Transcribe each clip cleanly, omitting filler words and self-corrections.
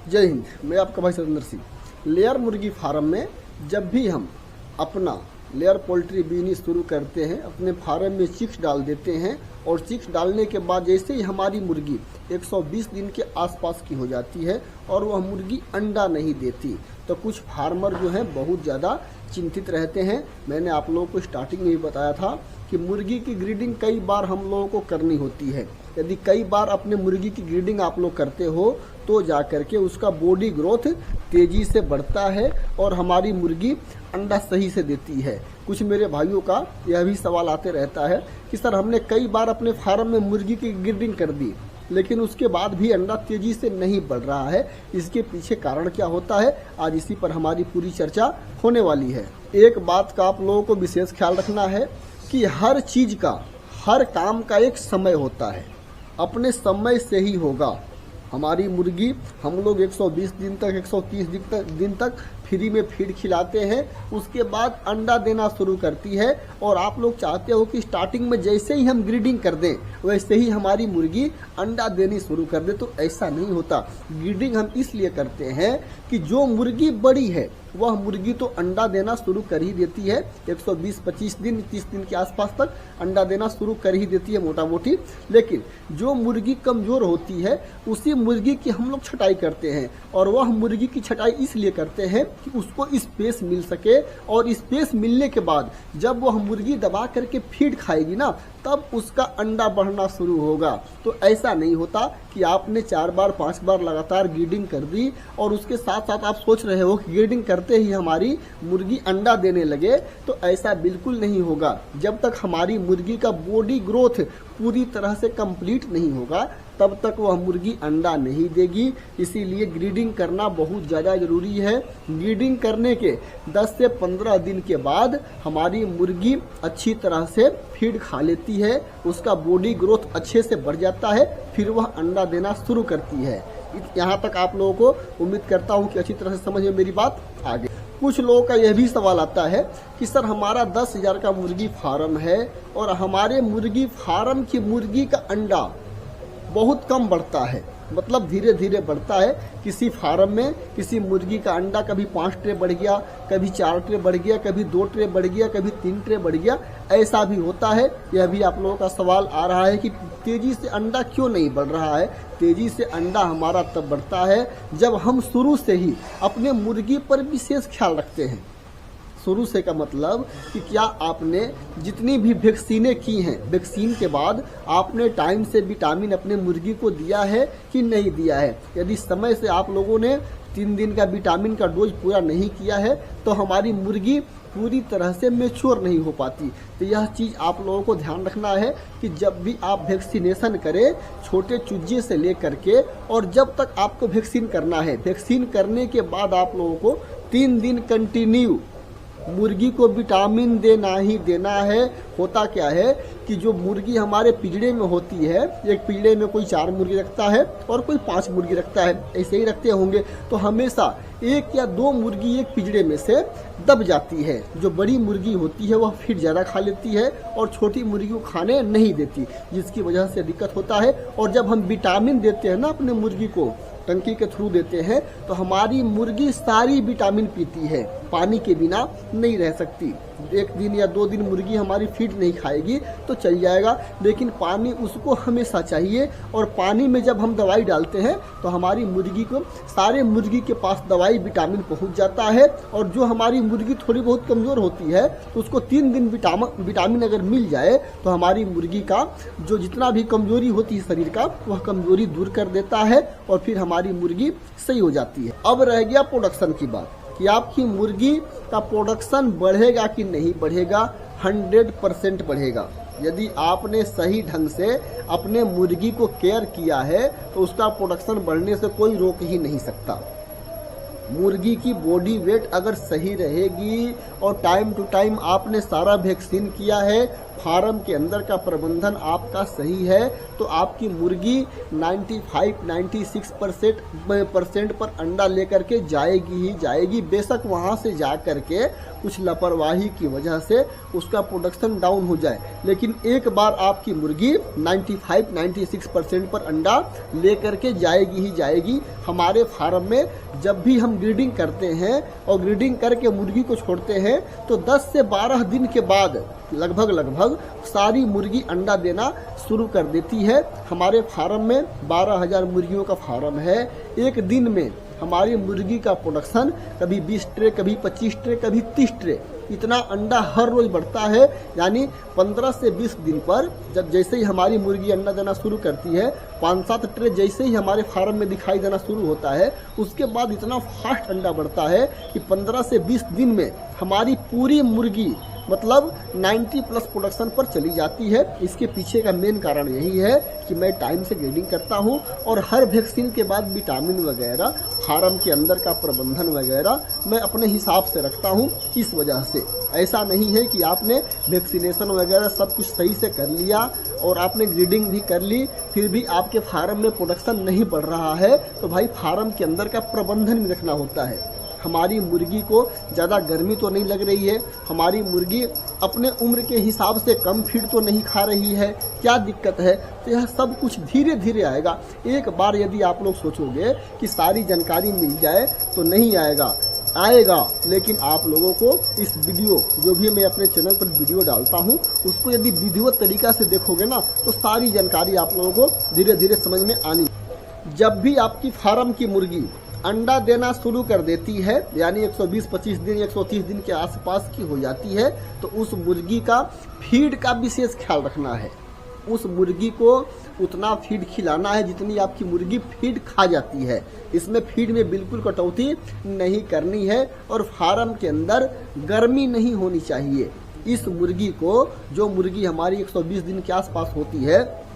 जय हिंद। मैं आपका भाई सतेंद्र सिंह। लेयर मुर्गी फार्म में जब भी हम अपना लेयर पोल्ट्री बिजनेस शुरू करते हैं, अपने फार्म में चिक्स डाल देते हैं और चिक्स डालने के बाद जैसे ही हमारी मुर्गी 120 दिन के आसपास की हो जाती है और वह मुर्गी अंडा नहीं देती, तो कुछ फार्मर जो हैं बहुत ज़्यादा चिंतित रहते हैं। मैंने आप लोगों को स्टार्टिंग में ही बताया था कि मुर्गी की ग्रीडिंग कई बार हम लोगों को करनी होती है। यदि कई बार अपने मुर्गी की ग्रीडिंग आप लोग करते हो तो जा करके उसका बॉडी ग्रोथ तेज़ी से बढ़ता है और हमारी मुर्गी अंडा सही से देती है। कुछ मेरे भाइयों का यह भी सवाल आते रहता है कि सर हमने कई बार अपने फार्म में मुर्गी की ग्रीडिंग कर दी लेकिन उसके बाद भी अंडा तेजी से नहीं बढ़ रहा है, इसके पीछे कारण क्या होता है? आज इसी पर हमारी पूरी चर्चा होने वाली है। एक बात का आप लोगों को विशेष ख्याल रखना है कि हर चीज का, हर काम का एक समय होता है, अपने समय से ही होगा। हमारी मुर्गी हम लोग 120 दिन तक 130 दिन तक फ्री में फीड खिलाते हैं, उसके बाद अंडा देना शुरू करती है। और आप लोग चाहते हो कि स्टार्टिंग में जैसे ही हम ग्रीडिंग कर दें वैसे ही हमारी मुर्गी अंडा देनी शुरू कर दे, तो ऐसा नहीं होता। ग्रीडिंग हम इसलिए करते हैं कि जो मुर्गी बड़ी है वह मुर्गी तो अंडा देना शुरू कर ही देती है, 120-25 दिन 30 दिन के आसपास तक अंडा देना शुरू कर ही देती है मोटा मोटी। लेकिन जो मुर्गी कमजोर होती है उसी मुर्गी की हम लोग छटाई करते हैं, और वह मुर्गी की छटाई इसलिए करते हैं कि उसको स्पेस मिल सके, और स्पेस मिलने के बाद जब वह मुर्गी दबा करके फीड खाएगी ना तब उसका अंडा बढ़ना शुरू होगा। तो ऐसा नहीं होता कि आपने 4 बार 5 बार लगातार ग्रीडिंग कर दी और उसके साथ साथ आप सोच रहे हो कि ग्रीडिंग करते ही हमारी मुर्गी अंडा देने लगे, तो ऐसा बिल्कुल नहीं होगा। जब तक हमारी मुर्गी का बॉडी ग्रोथ पूरी तरह से कंप्लीट नहीं होगा तब तक वह मुर्गी अंडा नहीं देगी। इसीलिए ग्रीडिंग करना बहुत ज़्यादा ज़रूरी है। ग्रीडिंग करने के 10 से 15 दिन के बाद हमारी मुर्गी अच्छी तरह से फीड खा लेती है, उसका बॉडी ग्रोथ अच्छे से बढ़ जाता है, फिर वह अंडा देना शुरू करती है। यहाँ तक आप लोगों को उम्मीद करता हूँ कि अच्छी तरह से समझ में मेरी बात आ गई। कुछ लोगों का यह भी सवाल आता है कि सर हमारा 10,000 का मुर्गी फार्म है और हमारे मुर्गी फार्म की मुर्गी का अंडा बहुत कम बढ़ता है, मतलब धीरे धीरे बढ़ता है। किसी फार्म में किसी मुर्गी का अंडा कभी 5 ट्रे बढ़ गया, कभी 4 ट्रे बढ़ गया, कभी 2 ट्रे बढ़ गया, कभी 3 ट्रे बढ़ गया, ऐसा भी होता है। यह भी आप लोगों का सवाल आ रहा है कि तेजी से अंडा क्यों नहीं बढ़ रहा है। तेजी से अंडा हमारा तब बढ़ता है जब हम शुरू से ही अपने मुर्गी पर विशेष ख्याल रखते हैं। शुरू से का मतलब कि क्या आपने जितनी भी वैक्सीनें की हैं, वैक्सीन के बाद आपने टाइम से विटामिन अपने मुर्गी को दिया है कि नहीं दिया है। यदि समय से आप लोगों ने 3 दिन का विटामिन का डोज पूरा नहीं किया है तो हमारी मुर्गी पूरी तरह से मैच्योर नहीं हो पाती। तो यह चीज़ आप लोगों को ध्यान रखना है कि जब भी आप वैक्सीनेशन करें, छोटे चूजे से लेकर के, और जब तक आपको वैक्सीन करना है, वैक्सीन करने के बाद आप लोगों को 3 दिन कंटिन्यू मुर्गी को विटामिन देना ही देना है। होता क्या है कि जो मुर्गी हमारे पिंजड़े में होती है, एक पिंजड़े में कोई 4 मुर्गी रखता है और कोई 5 मुर्गी रखता है, ऐसे ही रखते होंगे, तो हमेशा 1 या 2 मुर्गी एक पिंजड़े में से दब जाती है। जो बड़ी मुर्गी होती है वह फिर ज़्यादा खा लेती है और छोटी मुर्गी को खाने नहीं देती, जिसकी वजह से दिक्कत होता है। और जब हम विटामिन देते हैं ना अपने मुर्गी को, टंकी के थ्रू देते हैं, तो हमारी मुर्गी सारी विटामिन पीती है, पानी के बिना नहीं रह सकती। 1 दिन या 2 दिन मुर्गी हमारी फीड नहीं खाएगी तो चल जाएगा, लेकिन पानी उसको हमेशा चाहिए। और पानी में जब हम दवाई डालते हैं तो हमारी मुर्गी को, सारे मुर्गी के पास दवाई विटामिन पहुंच जाता है। और जो हमारी मुर्गी थोड़ी बहुत कमज़ोर होती है तो उसको 3 दिन विटामिन अगर मिल जाए तो हमारी मुर्गी का जो जितना भी कमजोरी होती है शरीर का, वह कमजोरी दूर कर देता है और फिर हमारी मुर्गी सही हो जाती है। अब रह गया प्रोडक्शन की बात कि आपकी मुर्गी का प्रोडक्शन बढ़ेगा कि नहीं बढ़ेगा। 100% बढ़ेगा। यदि आपने सही ढंग से अपने मुर्गी को केयर किया है तो उसका प्रोडक्शन बढ़ने से कोई रोक ही नहीं सकता। मुर्गी की बॉडी वेट अगर सही रहेगी और टाइम टू टाइम आपने सारा वैक्सीन किया है, फार्म के अंदर का प्रबंधन आपका सही है तो आपकी मुर्गी 95-96% पर अंडा लेकर के जाएगी ही जाएगी। बेशक वहां से जा करके कुछ लापरवाही की वजह से उसका प्रोडक्शन डाउन हो जाए, लेकिन एक बार आपकी मुर्गी 95-96% पर अंडा लेकर के जाएगी ही जाएगी। हमारे फार्म में जब भी हम ब्रीडिंग करते हैं और ब्रीडिंग करके मुर्गी को छोड़ते हैं तो 10 से 12 दिन के बाद लगभग सारी मुर्गी अंडा देना शुरू कर देती है। हमारे फार्म में 12,000 मुर्गियों का फार्म है। एक दिन में हमारी मुर्गी का प्रोडक्शन कभी 20 ट्रे, कभी 25 ट्रे, कभी 30 ट्रे, इतना अंडा हर रोज बढ़ता है। यानी 15 से 20 दिन पर जब जैसे ही हमारी मुर्गी अंडा देना शुरू करती है, 5-7 ट्रे जैसे ही हमारे फार्म में दिखाई देना शुरू होता है, उसके बाद इतना फास्ट अंडा बढ़ता है कि 15 से 20 दिन में हमारी पूरी मुर्गी मतलब 90+ प्रोडक्शन पर चली जाती है। इसके पीछे का मेन कारण यही है कि मैं टाइम से ग्रेडिंग करता हूं और हर वैक्सीन के बाद विटामिन वगैरह, फार्म के अंदर का प्रबंधन वगैरह मैं अपने हिसाब से रखता हूं। इस वजह से ऐसा नहीं है कि आपने वैक्सीनेशन वगैरह सब कुछ सही से कर लिया और आपने ग्रीडिंग भी कर ली, फिर भी आपके फार्म में प्रोडक्शन नहीं बढ़ रहा है, तो भाई फार्म के अंदर का प्रबंधन भी रखना होता है। हमारी मुर्गी को ज़्यादा गर्मी तो नहीं लग रही है, हमारी मुर्गी अपने उम्र के हिसाब से कम फीड तो नहीं खा रही है, क्या दिक्कत है, तो यह सब कुछ धीरे धीरे आएगा। एक बार यदि आप लोग सोचोगे कि सारी जानकारी मिल जाए तो नहीं आएगा, लेकिन आप लोगों को इस वीडियो जो भी मैं अपने चैनल पर वीडियो डालता हूं उसको यदि विधिवत तरीका से देखोगे ना तो सारी जानकारी आप लोगों को धीरे धीरे समझ में आनी। जब भी आपकी फार्म की मुर्गी अंडा देना शुरू कर देती है, यानी 120-25 दिन, 130 दिन के आसपास की हो जाती है, तो उस मुर्गी का फीड का विशेष ख्याल रखना है। उस मुर्गी को उतना फीड खिलाना है जितनी आपकी मुर्गी फीड खा जाती है। इसमें फीड में बिल्कुल कटौती नहीं करनी है और फार्म के अंदर गर्मी नहीं होनी चाहिए। इस मुर्गी को, जो मुर्गी हमारी 120 दिन के आसपास होती है,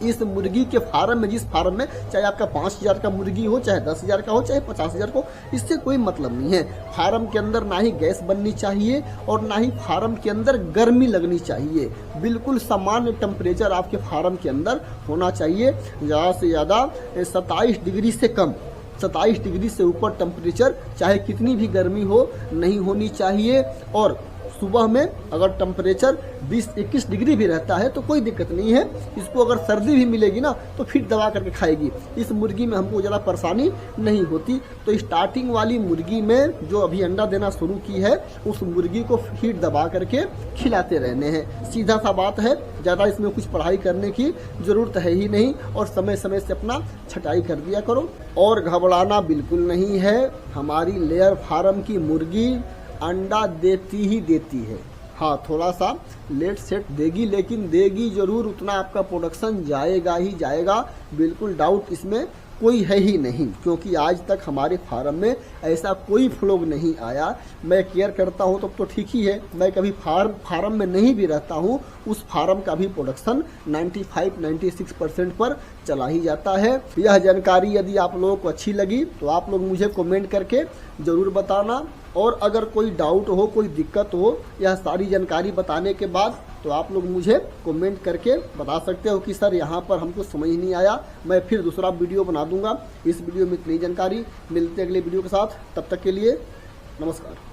इस मुर्गी के फार्म में, जिस फार्म में चाहे आपका 5,000 का मुर्गी हो, चाहे 10,000 का हो, चाहे 50,000 का हो, इससे कोई मतलब नहीं है। फार्म के अंदर ना ही गैस बननी चाहिए और ना ही फार्म के अंदर गर्मी लगनी चाहिए। बिल्कुल सामान्य टेम्परेचर आपके फार्म के अंदर होना चाहिए। ज़्यादा से ज़्यादा 27 डिग्री से कम, 27 डिग्री से ऊपर टेम्परेचर चाहे कितनी भी गर्मी हो नहीं होनी चाहिए। और सुबह में अगर टेम्परेचर 20-21 डिग्री भी रहता है तो कोई दिक्कत नहीं है। इसको अगर सर्दी भी मिलेगी ना तो फिर दबा करके खाएगी। इस मुर्गी में हमको ज़्यादा परेशानी नहीं होती। तो स्टार्टिंग वाली मुर्गी में जो अभी अंडा देना शुरू की है, उस मुर्गी को फीड दबा करके खिलाते रहने हैं। सीधा सा बात है, ज़्यादा इसमें कुछ पढ़ाई करने की ज़रूरत है ही नहीं और समय समय से अपना छटाई कर दिया करो। और घबराना बिल्कुल नहीं है, हमारी लेयर फार्म की मुर्गी अंडा देती ही देती है। हाँ, थोड़ा सा लेट सेट देगी, लेकिन देगी जरूर, उतना आपका प्रोडक्शन जाएगा ही जाएगा। बिल्कुल डाउट इसमें कोई है ही नहीं, क्योंकि आज तक हमारे फार्म में ऐसा कोई फ्लॉग नहीं आया। मैं केयर करता हूं तो ठीक ही है, मैं कभी फार्म में नहीं भी रहता हूं, उस फार्म का भी प्रोडक्शन 95-96% पर चला ही जाता है। यह जानकारी यदि आप लोगों को अच्छी लगी तो आप लोग मुझे कमेंट करके ज़रूर बताना। और अगर कोई डाउट हो, कोई दिक्कत हो यह सारी जानकारी बताने के बाद, तो आप लोग मुझे कमेंट करके बता सकते हो कि सर यहाँ पर हमको समझ नहीं आया, मैं फिर दूसरा वीडियो बना दूंगा। इस वीडियो में इतनी जानकारी, मिलते अगले वीडियो के साथ, तब तक के लिए नमस्कार।